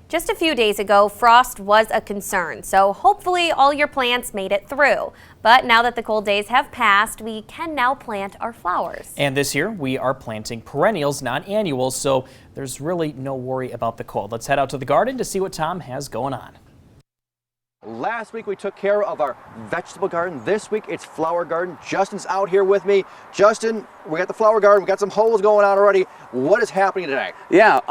Just a few days ago, frost was a concern, so hopefully all your plants made it through. But now that the cold days have passed, we can now plant our flowers. And this year, we are planting perennials, not annuals, so there's really no worry about the cold. Let's head out to the garden to see what Tom has going on. Last week we took care of our vegetable garden. This week it's flower garden. Justin's out here with me. Justin, we got the flower garden. We got some holes going on already. What is happening today? Yeah,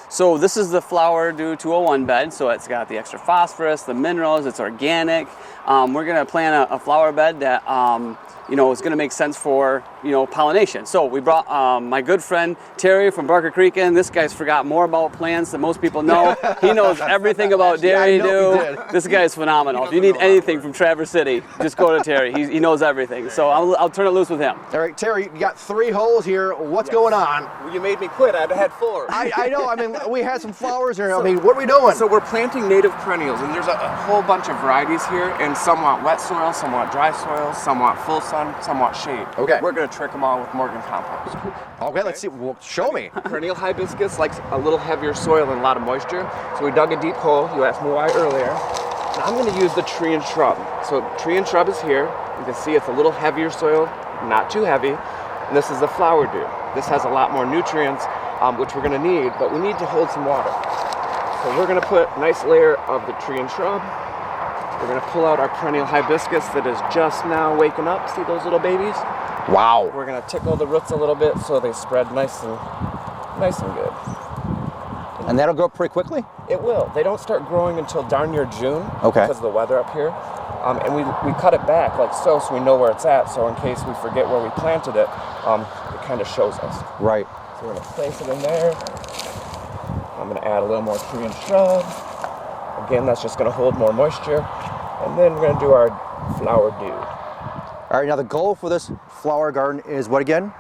so this is the Flower Dew 201 bed. So it's got the extra phosphorus, the minerals, it's organic. We're gonna plant a flower bed that is gonna make sense for, pollination. So we brought my good friend Terry from Barker Creek in. This guy's forgot more about plants than most people know. He knows everything about dairy dew. This guy's phenomenal. If you need anything from Traverse City, just go to Terry. He knows everything. So I'll turn it loose with him. All right, Terry, you got 3 holes here. What's going on? Well, you made me quit. I'd have had 4. I know. I mean, we had some flowers here. What are we doing? So we're planting native perennials, and there's a whole bunch of varieties here, and some want wet soil, some want dry soil, some want full sun, some want shade. Okay. We're going to trick them all with Morgan compost. Okay, let's see. Well, show me. Perennial hibiscus likes a little heavier soil and a lot of moisture, so we dug a deep hole. You asked me why earlier. Now I'm going to use the tree and shrub. So tree and shrub is here. You can see it's a little heavier soil, not too heavy. And this is the flower dew. This has a lot more nutrients, which we're going to need, but we need to hold some water. So we're going to put a nice layer of the tree and shrub. We're going to pull out our perennial hibiscus that is just now waking up. See those little babies? Wow. We're going to tickle the roots a little bit so they spread nice and good. And that'll grow pretty quickly? It will. They don't start growing until darn near June because of the weather up here. And we cut it back like so we know where it's at. So in case we forget where we planted it, it kind of shows us. Right. So we're going to place it in there. I'm going to add a little more tree and shrub. Again, that's just going to hold more moisture. And then we're going to do our flower dew. All right, now the goal for this flower garden is what again?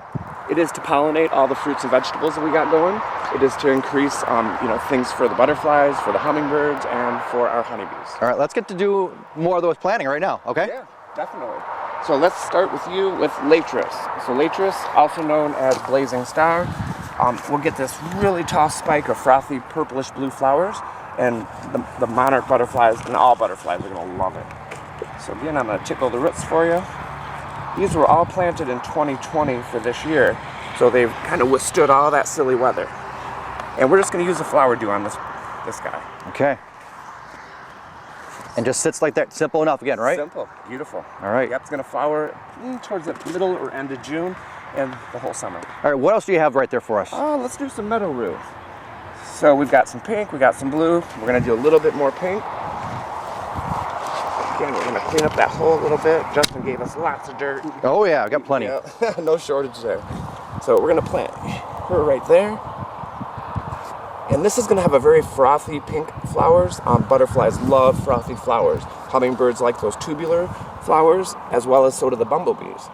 It is to pollinate all the fruits and vegetables that we got going. It is to increase, things for the butterflies, for the hummingbirds, and for our honeybees. All right, let's get to do more of those planting right now, okay? Yeah, definitely. So let's start with you with Latris. So Latris, also known as blazing star, we'll get this really tall spike of frothy purplish blue flowers, and the monarch butterflies and all butterflies are going to love it. So again, I'm going to tickle the roots for you. These were all planted in 2020 for this year, so they've kind of withstood all that silly weather. And we're just going to use the flower dew on this guy. Okay. And just sits like that, simple enough again, right? Simple, beautiful. All right. Yep, it's going to flower towards the middle or end of June and the whole summer. All right, what else do you have right there for us? Let's do some meadow rue. So we've got some pink, we got some blue. We're going to do a little bit more pink. Again, we're going to clean up that hole a little bit. Justin gave us lots of dirt. Oh yeah, I've got plenty. Yeah, no shortage there. So we're going to plant her right there. And this is going to have a very frothy pink flowers. Butterflies love frothy flowers. Hummingbirds like those tubular flowers, as well as so do the bumblebees.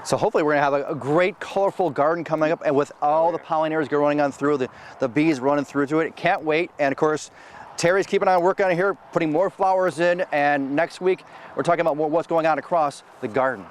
So hopefully we're going to have a great colorful garden coming up, and with all the pollinators running on through, the bees running through to it. Can't wait. And of course, Terry's keeping on working on it here, putting more flowers in, and next week we're talking about what's going on across the garden.